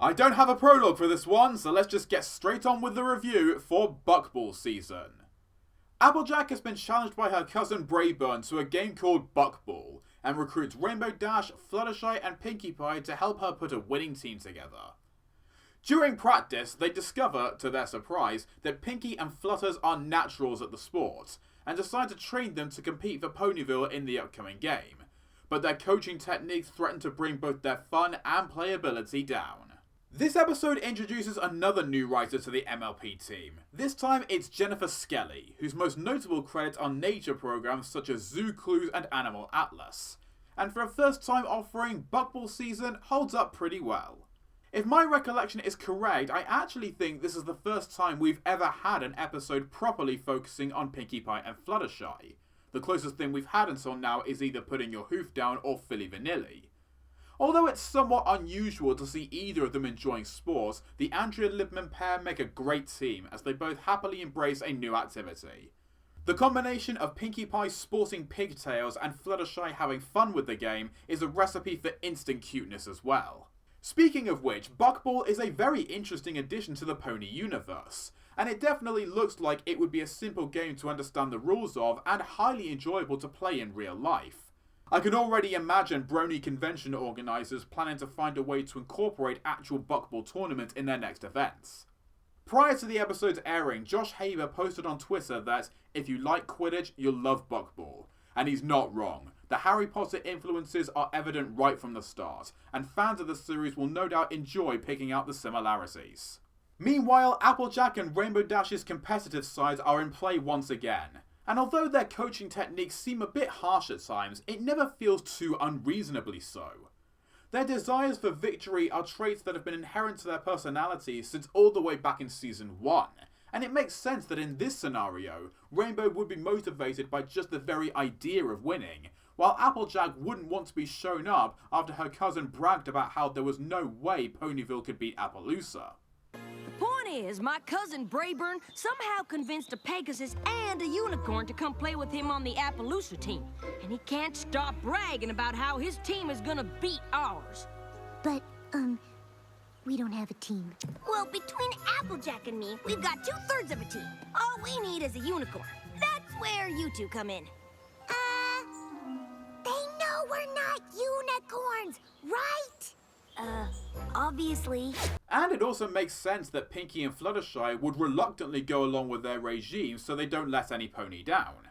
I don't have a prologue for this one, so let's just get straight on with the review for Buckball season. Applejack has been challenged by her cousin Brayburn to a game called Buckball, and recruits Rainbow Dash, Fluttershy and Pinkie Pie to help her put a winning team together. During practice, they discover, to their surprise, that Pinkie and Flutters are naturals at the sport, and decide to train them to compete for Ponyville in the upcoming game. But their coaching techniques threaten to bring both their fun and playability down. This episode introduces another new writer to the MLP team. This time it's Jennifer Skelly, whose most notable credits are nature programs such as Zoo Clues and Animal Atlas. And for a first time offering, Buckball season holds up pretty well. If my recollection is correct, I actually think this is the first time we've ever had an episode properly focusing on Pinkie Pie and Fluttershy. The closest thing we've had until now is either Putting Your Hoof Down or Philly Vanilli. Although it's somewhat unusual to see either of them enjoying sports, the Andrea Libman pair make a great team as they both happily embrace a new activity. The combination of Pinkie Pie sporting pigtails and Fluttershy having fun with the game is a recipe for instant cuteness as well. Speaking of which, Buckball is a very interesting addition to the Pony universe, and it definitely looks like it would be a simple game to understand the rules of and highly enjoyable to play in real life. I can already imagine Brony convention organisers planning to find a way to incorporate actual Buckball tournaments in their next events. Prior to the episode's airing, Josh Haber posted on Twitter that if you like Quidditch, you'll love Buckball. And he's not wrong. The Harry Potter influences are evident right from the start, and fans of the series will no doubt enjoy picking out the similarities. Meanwhile, Applejack and Rainbow Dash's competitive sides are in play once again. And although their coaching techniques seem a bit harsh at times, it never feels too unreasonably so. Their desires for victory are traits that have been inherent to their personalities since all the way back in Season 1, and it makes sense that in this scenario, Rainbow would be motivated by just the very idea of winning, while Applejack wouldn't want to be shown up after her cousin bragged about how there was no way Ponyville could beat Appaloosa. The point is, my cousin Brayburn somehow convinced a Pegasus and a unicorn to come play with him on the Appaloosa team. And he can't stop bragging about how his team is gonna beat ours. But, we don't have a team. Well, between Applejack and me, we've got 2/3 of a team. All we need is a unicorn. That's where you two come in. They know we're not unicorns, right? Obviously. And it also makes sense that Pinkie and Fluttershy would reluctantly go along with their regime so they don't let any pony down.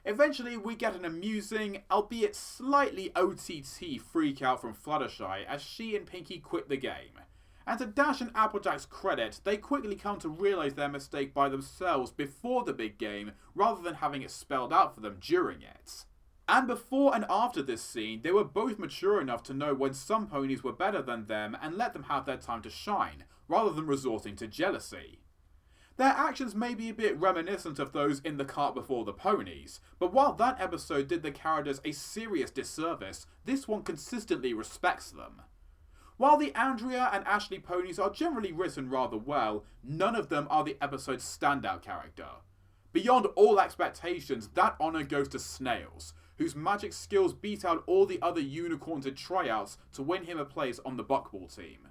Eventually, we get an amusing, albeit slightly OTT freak out from Fluttershy as she and Pinkie quit the game. And to Dash and Applejack's credit, they quickly come to realise their mistake by themselves before the big game, rather than having it spelled out for them during it. And before and after this scene, they were both mature enough to know when some ponies were better than them and let them have their time to shine, rather than resorting to jealousy. Their actions may be a bit reminiscent of those in The Cart Before the Ponies, but while that episode did the characters a serious disservice, this one consistently respects them. While the Andrea and Ashley ponies are generally written rather well, none of them are the episode's standout character. Beyond all expectations, that honour goes to Snails, whose magic skills beat out all the other unicorns in tryouts to win him a place on the Buckball team.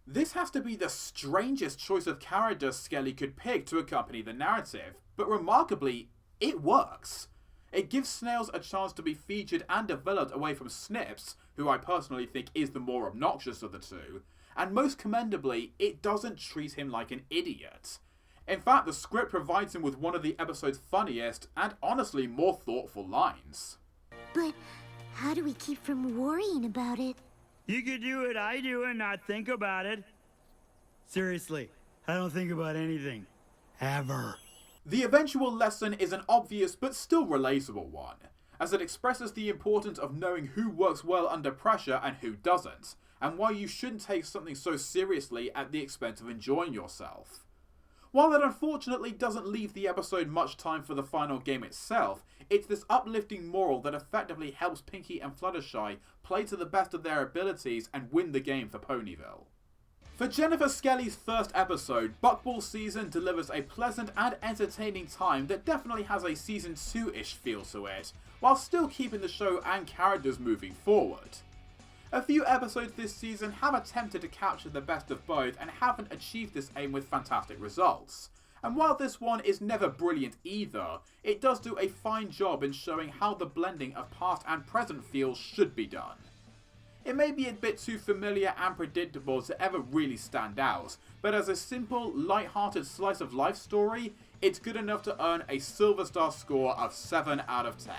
This has to be the strangest choice of character Skelly could pick to accompany the narrative, but remarkably, it works. It gives Snails a chance to be featured and developed away from Snips, who I personally think is the more obnoxious of the two, and most commendably, it doesn't treat him like an idiot. In fact, the script provides him with one of the episode's funniest and honestly more thoughtful lines. But how do we keep from worrying about it? You could do what I do and not think about it. Seriously, I don't think about anything. Ever. The eventual lesson is an obvious but still relatable one, as it expresses the importance of knowing who works well under pressure and who doesn't, and why you shouldn't take something so seriously at the expense of enjoying yourself. While it unfortunately doesn't leave the episode much time for the final game itself, it's this uplifting moral that effectively helps Pinkie and Fluttershy play to the best of their abilities and win the game for Ponyville. For Jennifer Skelly's first episode, Buckball season delivers a pleasant and entertaining time that definitely has a season 2-ish feel to it, while still keeping the show and characters moving forward. A few episodes this season have attempted to capture the best of both and haven't achieved this aim with fantastic results. And while this one is never brilliant either, it does do a fine job in showing how the blending of past and present feels should be done. It may be a bit too familiar and predictable to ever really stand out, but as a simple, light-hearted slice of life story, it's good enough to earn a Silver Star score of 7 out of 10.